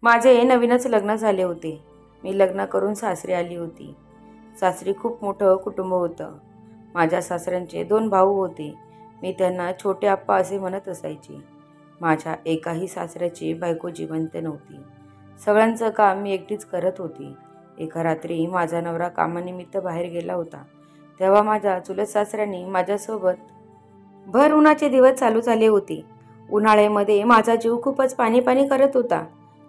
माझे नवीनच लग्न झाले होते. मी लग्न करून सासरी आली होती. सासरी खूप मोठं कुटुंब होतं. माझ्या सासऱ्यांचे 2 भाऊ होते. मी त्यांना छोटे आप्पा असे म्हणत असायचे. माझ्या एकाही सासऱ्याची बायको जिवंत नव्हती. सगळ्यांचं काम मी एकटीच करत होती. एका रात्री माझा नवरा कामानिमित्त बाहेर गेला होता. तेव्हा माझ्या चुलत सासऱ्यांनी माझ्यासोबत भर उन्हाचे दिवस चालू झाले होते. उन्हाळ्यामध्ये माझा जीव खूपच पाणी पाणी करत होता.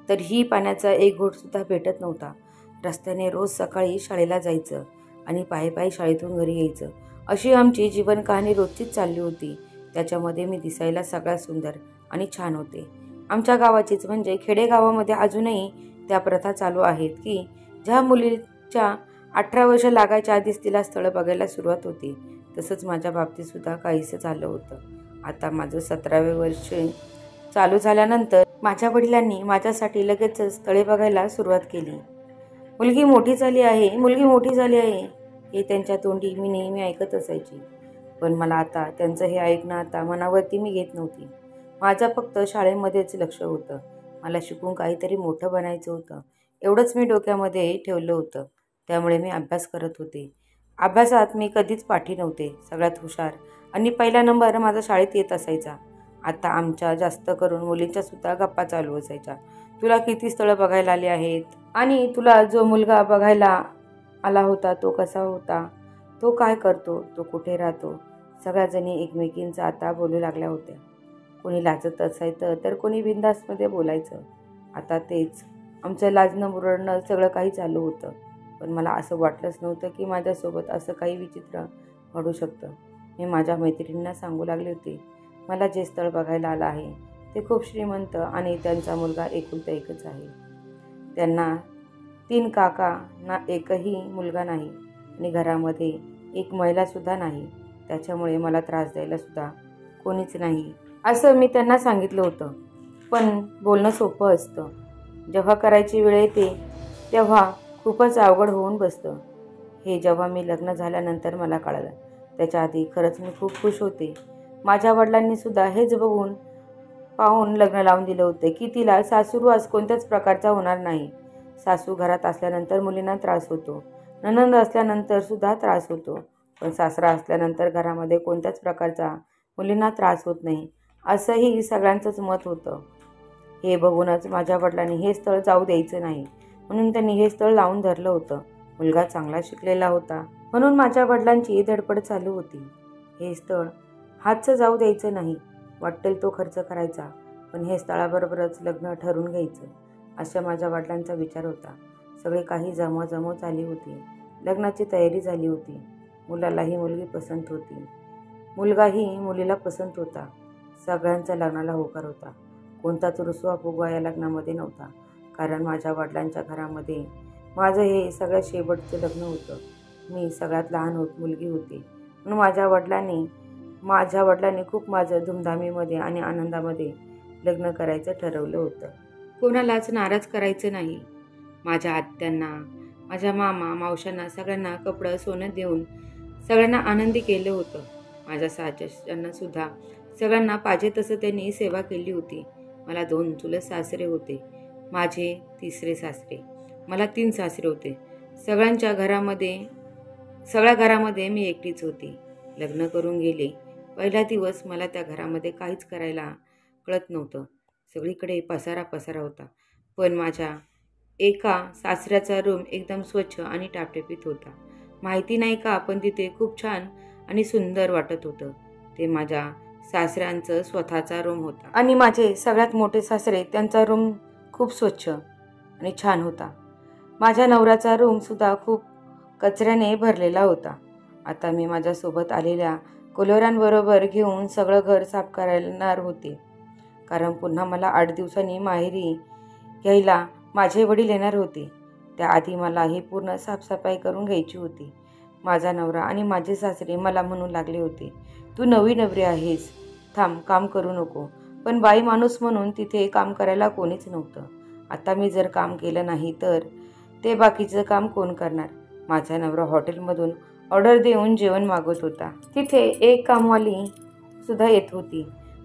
तरीही पाण्याचा एक घोटसुद्धा भेटत नव्हता. रस्त्याने रोज सकाळी शाळेला जायचं आणि पायी पायी शाळेतून घरी यायचं. अशी आमची जीवन कहाणी रोजचीच चालली होती. त्याच्यामध्ये मी दिसायला सगळ्यात सुंदर आणि छान होते. आमच्या गावाचीच म्हणजे खेडेगावामध्ये अजूनही त्या प्रथा चालू आहेत की ज्या मुलीच्या 18 वर्ष लागायच्या आधीच तिला स्थळं बघायला सुरुवात होती. तसंच माझ्या बाबतीतसुद्धा काहीसं झालं होतं. आता माझं 17वे वर्ष चालू झाल्यानंतर माझ्या वडिलांनी माझ्यासाठी लगेचच स्थळे बघायला सुरुवात केली. मुलगी मोठी झाली आहे, मुलगी मोठी झाली आहे हे त्यांच्या तोंडी मी नेहमी ऐकत असायची. पण मला आता त्यांचं हे ऐकणं आता मनावरती मी घेत नव्हती. माझं फक्त शाळेमध्येच लक्ष होतं. मला शिकून काहीतरी मोठं बनायचं होतं. एवढंच मी डोक्यामध्ये ठेवलं होतं. त्यामुळे मी अभ्यास करत होते. अभ्यासात मी कधीच पाठी नव्हते. सगळ्यात हुशार आणि पहिला नंबर माझा शाळेत येत असायचा. आता आमच्या जास्त करून मुलींच्यासुद्धा गप्पा चालू असायच्या. तुला किती स्थळं बघायला आली आहेत आणि तुला जो मुलगा बघायला आला होता तो कसा होता, तो काय करतो, तो कुठे राहतो. सगळ्याजणी एकमेकींचं आता बोलू लागल्या होत्या. कोणी लाजत असायचं तर कोणी बिनधास्तमध्ये बोलायचं. आता तेच आमचं लाजणं मुरडणं सगळं काही चालू होतं. पण मला असं वाटलंच नव्हतं की माझ्यासोबत असं काही विचित्र घडू शकतं. मी माझ्या मैत्रिणींना सांगू लागले होते, मला जे स्थळ बघायला आलं आहे ते खूप श्रीमंत आणि त्यांचा मुलगा एकुलता एकच आहे. त्यांना 3 काका ना एकही मुलगा नाही आणि घरामध्ये एक महिलासुद्धा नाही. त्याच्यामुळे मला त्रास द्यायलासुद्धा कोणीच नाही असं मी त्यांना सांगितलं होतं. पण बोलणं सोपं असतं. जेव्हा करायची वेळ येते तेव्हा खूपच अवघड होऊन बसतं. हे जेव्हा मी लग्न झाल्यानंतर मला कळलं. त्याच्या आधी खरंच मी खूप खुश होते. माझ्या वडिलांनीसुद्धा हेच बघून पाहून लग्न लावून दिलं होतं की तिला सासूरवास कोणत्याच प्रकारचा होणार नाही. सासू घरात असल्यानंतर मुलींना त्रास होतो, नणंद असल्यानंतरसुद्धा त्रास होतो, पण सासरा असल्यानंतर घरामध्ये कोणत्याच प्रकारचा मुलींना त्रास होत नाही असंही सगळ्यांचंच मत होतं. हे बघूनच माझ्या वडिलांनी हे स्थळ जाऊ द्यायचं नाही म्हणून त्यांनी हे स्थळ लावून धरलं होतं. मुलगा चांगला शिकलेला होता म्हणून माझ्या वडिलांची धडपड चालू होती. हे स्थळ हातचं जाऊ द्यायचं नाही. वाटेल तो खर्च करायचा, पण हे स्थळाबरोबरच लग्न ठरवून घ्यायचं अशा माझ्या वडिलांचा विचार होता. सगळे काही जमवाजमव झाली होती. लग्नाची तयारी झाली होती. मुलालाही मुलगी पसंत होती, मुलगाही मुलीला पसंत होता. सगळ्यांचा लग्नाला होकार होता. कोणताच रुसवा फुगवा या लग्नामध्ये नव्हता. कारण माझ्या वडिलांच्या घरामध्ये माझं हे सगळ्यात शेवटचं लग्न होतं. मी सगळ्यात लहान मुलगी होती म्हणून माझ्या वडिलांनी खूप माझं धुमधामीमध्ये आणि आनंदामध्ये लग्न करायचं ठरवलं होतं. कोणालाच नाराज करायचं नाही. माझ्या आत्यांना, माझ्या मामा मावशांना सगळ्यांना कपडं सोनं देऊन सगळ्यांना आनंदी केलं होतं. माझ्या सासऱ्यांनासुद्धा सगळ्यांना पाहिजे तसं त्यांनी सेवा केली होती. मला 2 चुलत सासरे होते. माझे 3रे सासरे. मला 3 सासरे होते. सगळ्या घरामध्ये मी एकटीच होती. लग्न करून गेले. पहिला दिवस मला त्या घरामध्ये काहीच करायला कळत नव्हतं. सगळीकडे पसारा होता. पण माझ्या एका सासऱ्याचा रूम एकदम स्वच्छ आणि टापटिपीत होता. माहिती नाही का, पण तिथे खूप छान आणि सुंदर वाटत होतं. ते माझ्या सासऱ्यांचं स्वतःचा रूम होता आणि माझे सगळ्यात मोठे सासरे त्यांचा रूम खूप स्वच्छ आणि छान होता. माझ्या नवऱ्याचा रूमसुद्धा खूप कचऱ्याने भरलेला होता. आता मी माझ्यासोबत आलेल्या कोलोऱ्यांबरोबर घेऊन सगळं घर साफ करणार होते. कारण पुन्हा मला 8 दिवसांनी माहेरी घ्यायला माझे वडील येणार होते. त्याआधी मला ही पूर्ण साफसफाई करून घ्यायची होती. माझा नवरा आणि माझे सासरे मला म्हणू लागले होते, तू नवी नवरी आहेस, थांब, काम करू नको. पण बाई माणूस म्हणून तिथे काम करायला कोणीच नव्हतं. आता मी जर काम केलं नाही तर ते बाकीचं काम कोण करणार. माझा नवरा हॉटेलमधून ऑर्डर देऊन जेवण मागवत होता. तिथे एक कामवाली सुद्धा येत होती,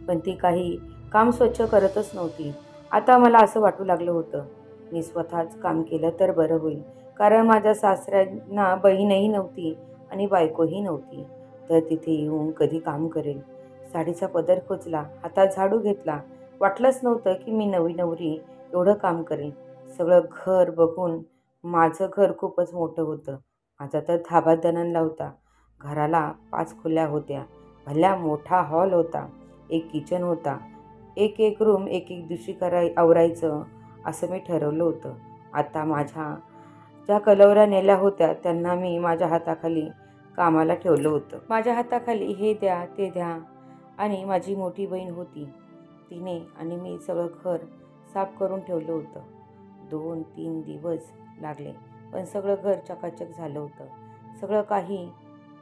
पण ती काही काम स्वच्छ करतच नव्हती. आता मला असं वाटू लागलं होतं मी स्वतःच काम केलं तर बरं होईल, कारण माझ्या सासऱ्यांना बहीणही नव्हती आणि बायकोही नव्हती, तर तिथे येऊन कधी काम करेल. साडीचा पदर खोचला, हातात झाडू घेतला. वाटलंच नव्हतं की मी नवी नवरी एवढं काम करेल. सगळं घर बघून माझं घर खूपच मोठं होतं. माझा तर धाबा दणनला होता. घराला 5 खोल्या होत्या. भल्या मोठा हॉल होता. एक किचन होता. एक रूम एक दिवशी आवरायचं असं मी ठरवलं होतं. आता माझ्या ज्या कलवऱ्या नेल्या होत्या त्यांना मी माझ्या हाताखाली कामाला ठेवलं होतं. माझ्या हाताखाली हे द्या ते द्या. आणि माझी मोठी बहीण होती. तिने आणि मी सगळं घर साफ करून ठेवलं होतं. 2-3 दिवस लागले, पण सगळं घर चकाचक झालं होतं. सगळं काही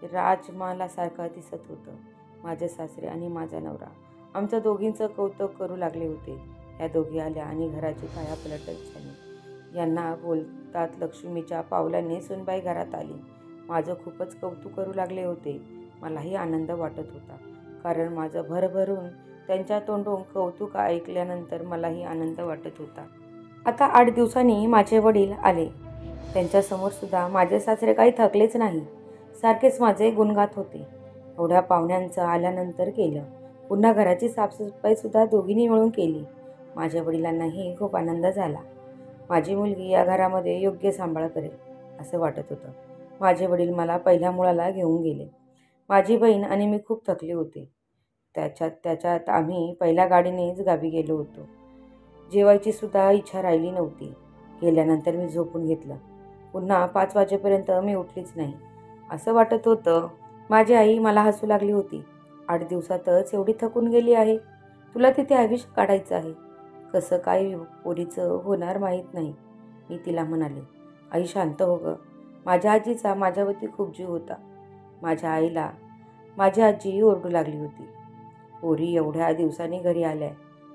राजमहालासारखं दिसत होतं. माझे सासरे आणि माझा नवरा आमच्या दोघींचं कौतुक करू लागले होते. ह्या दोघी आल्या आणि घराची कायापलटच झाली. यांना बोलतात लक्ष्मीच्या पावलाने सुनबाई घरात आली. माझं खूपच कौतुक करू लागले होते. मलाही आनंद वाटत होता, कारण माझं भरभरून त्यांच्या तोंडून कौतुक ऐकल्यानंतर मलाही आनंद वाटत होता. आता 8 दिवसांनी माझे वडील आले. त्यांच्यासमोर सुद्धा माझे सासरे काही थकलेच नाही. सारखेच माझे गुण गात होते. एवढ्या पाहुण्यांचं आल्यानंतर केलं. पुन्हा घराची साफसफाईसुद्धा दोघींनी मिळून केली. माझ्या वडिलांनाही खूप आनंद झाला. माझी मुलगी या घरामध्ये योग्य सांभाळ करेल असं वाटत होतं. माझे वडील मला पहिल्या मुलाला घेऊन गेले. माझी बहीण आणि मी खूप थकले होते. त्याच्यात आम्ही पहिल्या गाडीनेच गावी गेलो होतो. जेवायची सुद्धा इच्छा राहिली नव्हती. गेल्यानंतर मी झोपून घेतलं. पुन्हा 5 वाजेपर्यंत मी उठलीच नाही. असं वाटत होतं. माझी आई मला हसू लागली होती. 8 दिवसातच एवढी थकून गेली आहे. तुला तिथे आयुष्य काढायचं आहे. कसं काय पोरीचं होणार माहीत नाही. मी तिला म्हणाले, आई शांत हो गं. माझ्या आजीचा माझ्यावरती खूप जीव होता. माझ्या आईला माझी आजी ओरडू लागली होती. पोरी एवढ्या दिवसांनी घरी आल्या,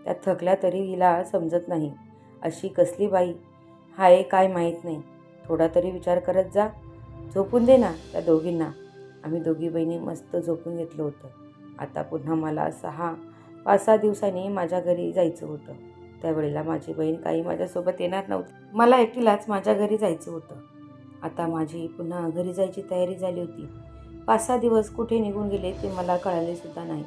त्या थकल्या तरी हिला समजत नाही. अशी कसली बाई हाय काय माहीत नाही. थोडा तरी विचार करत जा. झोपून दे ना त्या दोघींना. आम्ही दोघी बहिणी मस्त झोपून घेतलं होतं. आता पुन्हा मला 5-6 दिवसांनी माझ्या घरी जायचं होतं. त्यावेळेला माझी बहीण काही माझ्यासोबत येणार नव्हती. मला एकटीलाच माझ्या घरी जायचं होतं. आता माझी पुन्हा घरी जायची तयारी झाली होती. 5-6 दिवस कुठे निघून गेले ते मला कळाले सुद्धा नाही,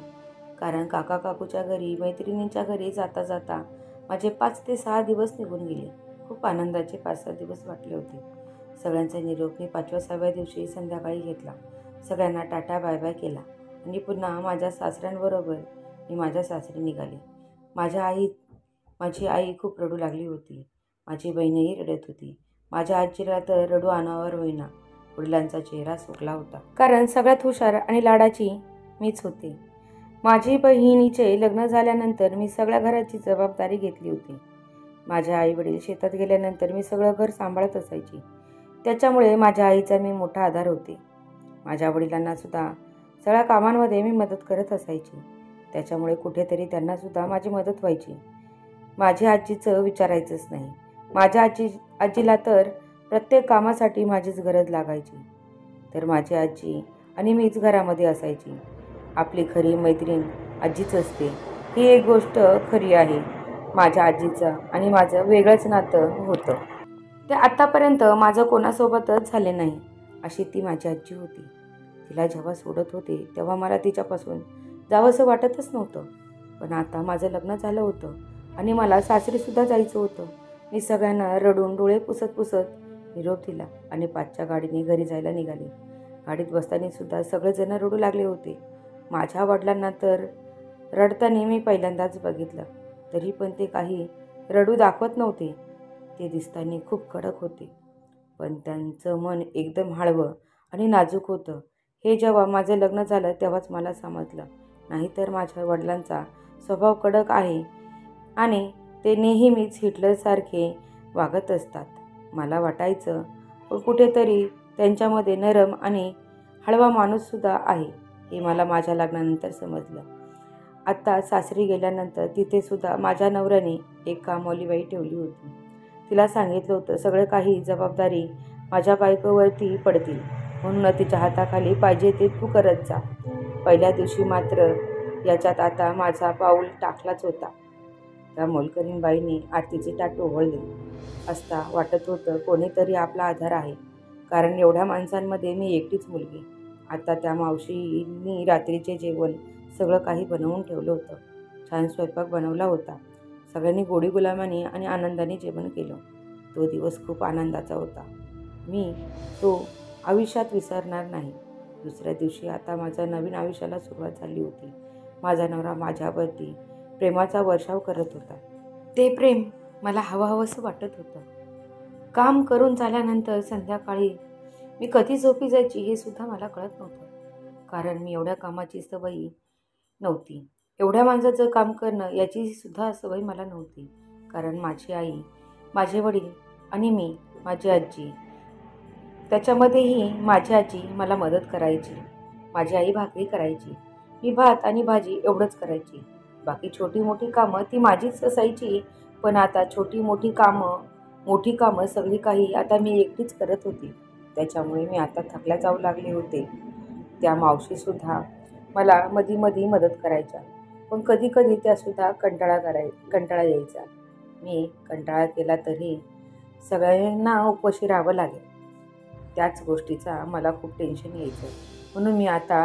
कारण काका काकूच्या घरी मैत्रिणींच्या घरी जाता जाता माझे 5 ते 6 दिवस निघून गेले. खूप आनंदाचे 5-6 दिवस वाटले होते. सगळ्यांचा निरोप मी 5व्या-6व्या दिवशी संध्याकाळी घेतला. सगळ्यांना टाटा बाय बाय केला आणि पुन्हा माझ्या सासऱ्यांबरोबर मी माझ्या सासरी निघाले. माझी आई खूप रडू लागली होती. माझी बहीणही रडत होती. माझ्या आजीला तर रडू अनावर होईना. वडिलांचा चेहरा सुकला होता, कारण सगळ्यात हुशार आणि लाडाची मीच होते. माझी बहिणीचे लग्न झाल्यानंतर मी सगळ्या घराची जबाबदारी घेतली होती. माझे आई वडील शेतात गेल्यानंतर मी सगळं घर सांभाळत असायची. त्याच्यामुळे माझ्या आईचा मी मोठा आधार होते. माझ्या वडिलांना सुद्धा सगळ्या कामांमध्ये मी मदत करत असायची. त्याच्यामुळे कुठेतरी त्यांनासुद्धा माझी मदत व्हायची. माझ्या आजीचं विचारायचंच नाही. माझ्या आजीला तर प्रत्येक कामासाठी माझीच गरज लागायची. तर माझी आजी आणि मीच घरामध्ये असायची. आपली खरी मैत्रीण आजीच असते, ही एक गोष्ट खरी आहे. माझ्या आजीचं आणि माझं वेगळंच नातं होतं. ते आत्तापर्यंत माझं कोणासोबतच झाले नाही. अशी ती माझी आजी होती. तिला जेव्हा सोडत होते तेव्हा मला तिच्यापासून जावंसं वाटतच नव्हतं. पण आता माझं लग्न झालं होतं आणि मला सासरीसुद्धा जायचं होतं. मी सगळ्यांना रडून डोळे पुसत निरोप दिला आणि 5च्या गाडीने घरी जायला निघाले. गाडीत बसताना सुद्धा सगळेजण रडू लागले होते. माझ्या वडिलांना तर रडताना मी पहिल्यांदाच बघितलं. तरी पण ते काही रडू दाखवत नव्हते. ते दिसताना खूप कडक होते, पण त्यांचं मन एकदम हळवं आणि नाजूक होतं. हे जेव्हा माझं लग्न झालं तेव्हाच मला समजलं. नाहीतर माझ्या वडिलांचा स्वभाव कडक आहे आणि ते नेहमीच हिटलरसारखे वागत असतात. मला वाटायचं पण कुठेतरी त्यांच्यामध्ये नरम आणि हळवा माणूससुद्धा आहे, हे मला माझ्या लग्नानंतर समजलं. आत्ता सासरी गेल्यानंतर तिथेसुद्धा माझ्या नवऱ्याने एक कामवाली बाई ठेवली होती. तिला सांगितलं होतं सगळं काही जबाबदारी माझ्या बायकोवरती पडतील, म्हणून तिच्या हाताखाली पाहिजे ते तू करत जा. पहिल्या दिवशी मात्र याच्यात आता माझा पाऊल टाकलाच होता. त्या मोलकरीण बाईने आरतीचे ताट ओवाळले असता वाटत होतं कोणीतरी आपला आधार आहे, कारण एवढ्या माणसांमध्ये मी एकटीच मुलगी. आता त्या मावशींनी रात्रीचे जेवण सगळं काही बनवून ठेवलं होतं. छान स्वयंपाक बनवला होता. सगळ्यांनी गोडी गुलामाने आणि आनंदाने जेवण केलं. तो दिवस खूप आनंदाचा होता. मी तो आयुष्यात विसरणार नाही. दुसऱ्या दिवशी आता माझ्या नवीन आयुष्याला सुरुवात झाली होती. माझा नवरा माझ्यावरती प्रेमाचा वर्षाव करत होता. ते प्रेम मला हवंहवंसं वाटत होतं. काम करून झाल्यानंतर संध्याकाळी मी कधी झोपी जायची हे सुद्धा मला कळत नव्हतं, कारण मी एवढ्या कामाची सवय नव्हती. एवढ्या माणसाचं काम करणं याची सुद्धा सवय मला नव्हती, कारण माझी आई, माझे वडील आणि मी, माझी आजी, त्याच्यामध्येही माझी आजी मला मदत करायची. माझी आई भाकरी करायची, मी भात आणि भाजी एवढंच करायची. बाकी छोटी मोठी कामं ती माझीच असायची. पण आता मोठी कामं सगळी काही आता मी एकटीच करत होती. त्याच्यामुळे मी आता थकल्या जाऊ लागले होते. त्या मावशीसुद्धा मला मधी मदत करायच्या, पण कधी कधी त्यासुद्धा कंटाळा यायचा. मी कंटाळा केला तरी सगळ्यांना उपवाशी राहावं लागेल, त्याच गोष्टीचा मला खूप टेन्शन यायचं. म्हणून मी आता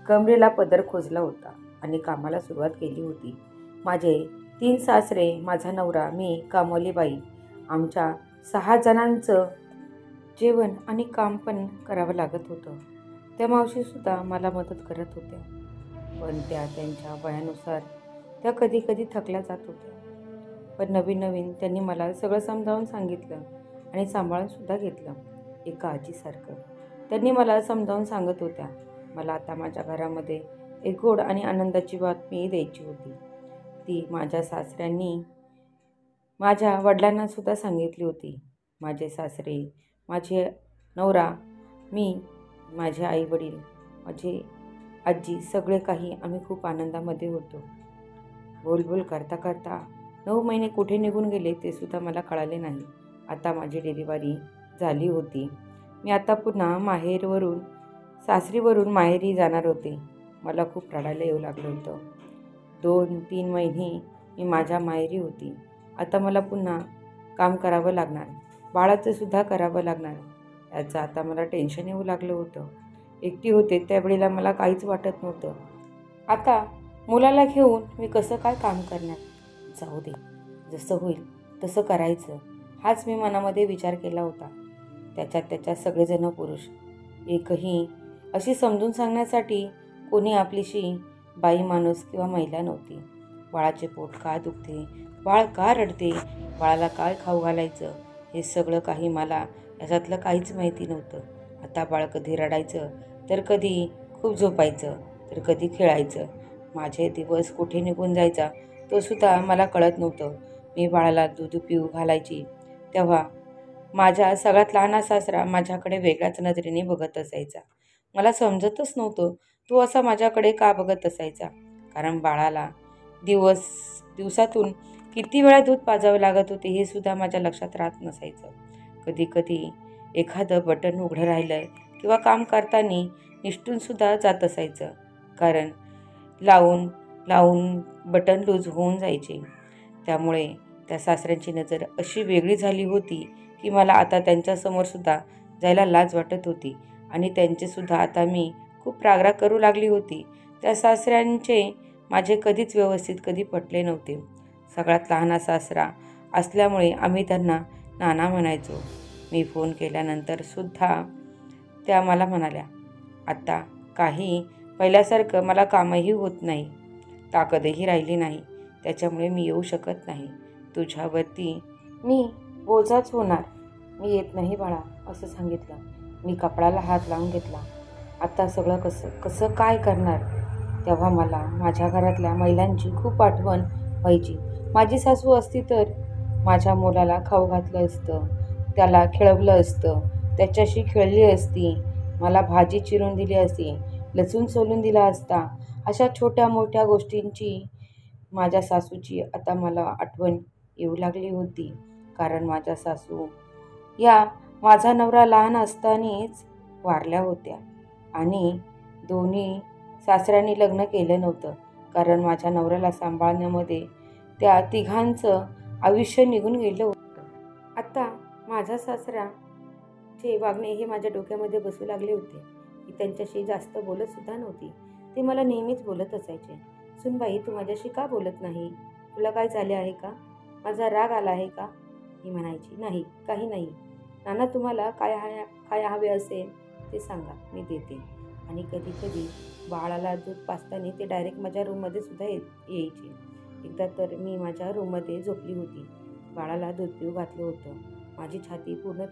कमरेला पदर खोचला होता आणि कामाला सुरुवात केली होती. माझे 3 सासरे, माझा नवरा, मी, कामवाली बाई, आमच्या 6 जणांचं जेवण आणि काम पण करावं लागत होतं. त्या मावशीसुद्धा मला मदत करत होत्या, पण त्या त्यांच्या वयानुसार त्या कधी कधी थकल्या जात होत्या. पण नवीन त्यांनी मला सगळं समजावून सांगितलं आणि सांभाळूनसुद्धा घेतलं. एका आजीसारखं त्यांनी मला समजावून सांगत होत्या. मला आता माझ्या घरामध्ये एक गोड आणि आनंदाची बातमी द्यायची होती. ती माझ्या सासऱ्यांनी माझ्या वडिलांनासुद्धा सांगितली होती. माझे सासरे, माझे नवरा, मी, माझे आईवडील, माझे आजी, सगळे काही आम्ही खूप आनंदामध्ये होतो. बोलबोल करता करता 9 महिने कुठे निघून गेले ते सुद्धा मला कळाले नाही. आता माझी डिलिव्हरी झाली होती. मी आता पुन्हा सासरीवरून माहेरी जाणार होते. मला खूप रडायला येऊ लागलं होतं. 2-3 महिने मी माझ्या माहेरी होती. आता मला पुन्हा काम करावं लागणार, बाळाचं सुद्धा करावं लागणार. याचं आता मला टेन्शन येऊ लागलं होतं. एकटी होते त्यावेळेला मला काहीच वाटत नव्हतं. आता मुलाला घेऊन मी कसं काय काम करणार? जाऊ दे, जसं होईल तसं करायचं, हाच मी मनामध्ये विचार केला होता. त्याच्यात सगळेजण पुरुष, एकही अशी समजून सांगण्यासाठी कोणी आपलीशी बाई माणूस किंवा महिला नव्हती. बाळाचे पोट का दुखते, बाळ का रडते, बाळाला काय खाऊ घालायचं, हे सगळं काही मला याच्यातलं काहीच माहिती नव्हतं. आता बाळ कधी रडायचं तर कधी खूप झोपायचं तर कधी खेळायचं. माझे दिवस कुठे निघून जायचा तो सुद्धा मला कळत नव्हतं. मी बाळाला दूध पिऊ घालायची तेव्हा माझा सगळ्यात लहान सासरा माझ्याकडे वेगळ्याच नजरेने बघत असायचा. मला समजतच नव्हतं तो असा माझ्याकडे का बघत असायचा, कारण बाळाला दिवसातून किती वेळा दूध पाजावं लागत होते हे सुद्धा माझ्या लक्षात राहत नसायचं. कधी कधी एखादं बटन उघडं राहिलं किंवा काम करताना निसटूनसुद्धा जात असायचं, कारण लावून बटन लूज होऊन जायचे. त्यामुळे त्या सासऱ्यांची नजर अशी वेगळी झाली होती की मला आता त्यांच्यासमोरसुद्धा जायला लाज वाटत होती आणि त्यांचेसुद्धा आता मी खूप रागराग करू लागली होती. त्या सासऱ्यांचे माझे कधीच व्यवस्थित कधी पटले नव्हते. सगळ्यात लहान सासरा असल्यामुळे आम्ही त्यांना नाना म्हणायचो. मी फोन केल्यानंतर सुद्धा त्या मला म्हणाल्या, आता काही पहिल्यासारखं मला कामही होत नाही, ताकदही राहिली नाही, त्याच्यामुळे मी येऊ शकत नाही. तुझ्यावरती मी बोजाच होणार, मी येत नाही बाळा, असं सांगितलं. मी कपड्याला हात लावून घेतला. आता सगळं कसं काय करणार? तेव्हा मला माझ्या घरातल्या महिलांची खूप आठवण व्हायची. माझी सासू असती तर माझ्या मुलाला खाऊ घातलं असतं, त्याला खेळवलं असतं, त्याच्याशी खेळली असती, मला भाजी चिरून दिली असती, लसूण सोलून दिला असता. अशा छोट्या मोठ्या गोष्टींची माझ्या सासूची आता मला आठवण येऊ लागली होती, कारण माझ्या सासू या माझा नवरा लहान असतानाच वारल्या होत्या आणि दोन्ही सासऱ्यांनी लग्न केलं नव्हतं, कारण माझ्या नवऱ्याला सांभाळण्यामध्ये त्या तिघांचं आयुष्य निघून गेलं होतं. आता माझा सासराचे वागणे हे माझ्या डोक्यामध्ये बसू लागले होते. मी त्यांच्याशी जास्त बोलत सुद्धा नव्हती. ते मला नेहमीच बोलत असायचे, सुनबाई तू माझ्याशी का बोलत नाही? तुला काय झाले आहे का? माझा राग आला आहे का? मी म्हणायची, नाही, काही नाही. नाना तुम्हाला काय हवे असेल ते सांगा, मी देते. आणि कधी कधी बाळाला दूध पाजताना ते डायरेक्ट माझ्या रूममध्ये सुद्धा यायचे. एकदा तर मी माझ्या रूममध्ये झोपली होती. बाळाला दूध पिऊ घातलं होतं. माझी छाती पूर्ण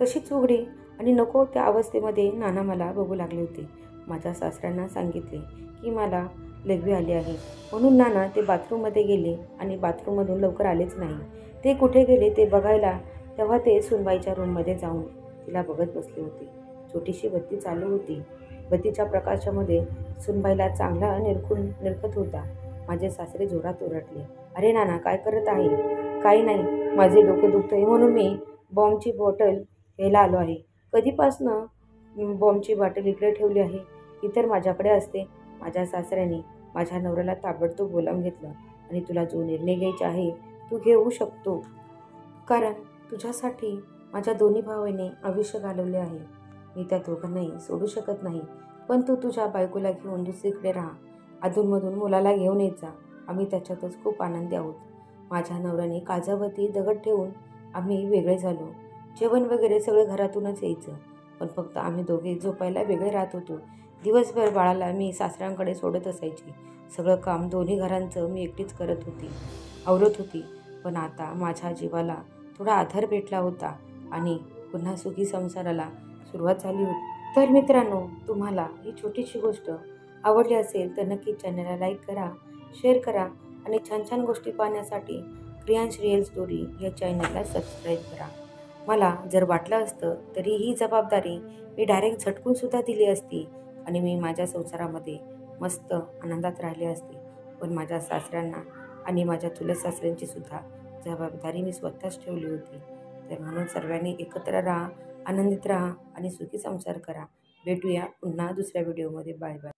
तशीच उघडी आणि नको त्या अवस्थेमध्ये नाना मला बघू लागले होते. माझ्या सासऱ्यांना सांगितले की मला लघवी आली आहे, म्हणून नाना ते बाथरूममध्ये गेले आणि बाथरूममधून लवकर आलेच नाही. ते कुठे गेले ते बघायला तेव्हा ते सुनबाईच्या रूममध्ये जाऊन तिला बघत बसले होते. छोटीशी बत्ती चालू होती. बत्तीच्या प्रकाशामध्ये सुनबाईला चांगला निरखत होता. माझे सासरे जोरात ओरडले, अरे नाना काय करत आहे? काही नाही, माझे डोकं दुखतंय म्हणून मी बॉम्बची बॉटल घ्यायला आलो आहे. कधीपासनं बॉम्बची बॉटल इकडे ठेवली आहे? ती तर माझ्याकडे असते. माझ्या सासऱ्याने माझ्या नवऱ्याला ताबडतोब बोलावून घेतलं आणि तुला जो निर्णय घ्यायचा आहे तू घेऊ शकतो, कारण तुझ्यासाठी माझ्या दोन्ही भावाने आयुष्य घालवले आहे. मी त्या दोघांनाही सोडू शकत नाही, पण तू तुझ्या बायकोला घेऊन दुसरीकडे राहा. अधूनमधून मुलाला घेऊन येत जा. आम्ही त्याच्यातच खूप आनंदी आहोत. माझ्या नवऱ्याने काजावरती दगड ठेवून आम्ही वेगळे झालो. जेवण वगैरे सगळे घरातूनच यायचं, पण फक्त आम्ही दोघे झोपायला वेगळे राहत होतो. दिवसभर बाळाला मी सासऱ्यांकडे सोडत असायची. सगळं काम दोन्ही घरांचं मी एकटीच आवरत होती. पण आता माझ्या जीवाला थोडा आधार भेटला होता आणि पुन्हा सुखी संसाराला सुरुवात झाली होती. तर मित्रांनो, तुम्हाला ही छोटीशी गोष्ट आवडली असेल तर नक्की चॅनलला लाईक करा, शेअर करा आणि छान छान गोष्टी पाहण्यासाठी क्रियांश रिअल स्टोरी या चॅनलला सबस्क्राईब करा. मला जर वाटलं असतं तरी ही जबाबदारी मी डायरेक्ट झटकूनसुद्धा दिली असती आणि मी माझ्या संसारामध्ये मस्त आनंदात राहिले असते. पण माझ्या सासऱ्यांना आणि माझ्या चुलत सासऱ्यांची सुद्धा जबाबदारी मी स्वतःच ठेवली होती. तर म्हणून सर्वांनी एकत्र राहा, आनंदित राहा आणि सुखी संसार करा. भेटूया पुन्हा दुसऱ्या व्हिडिओमध्ये. Bye bye.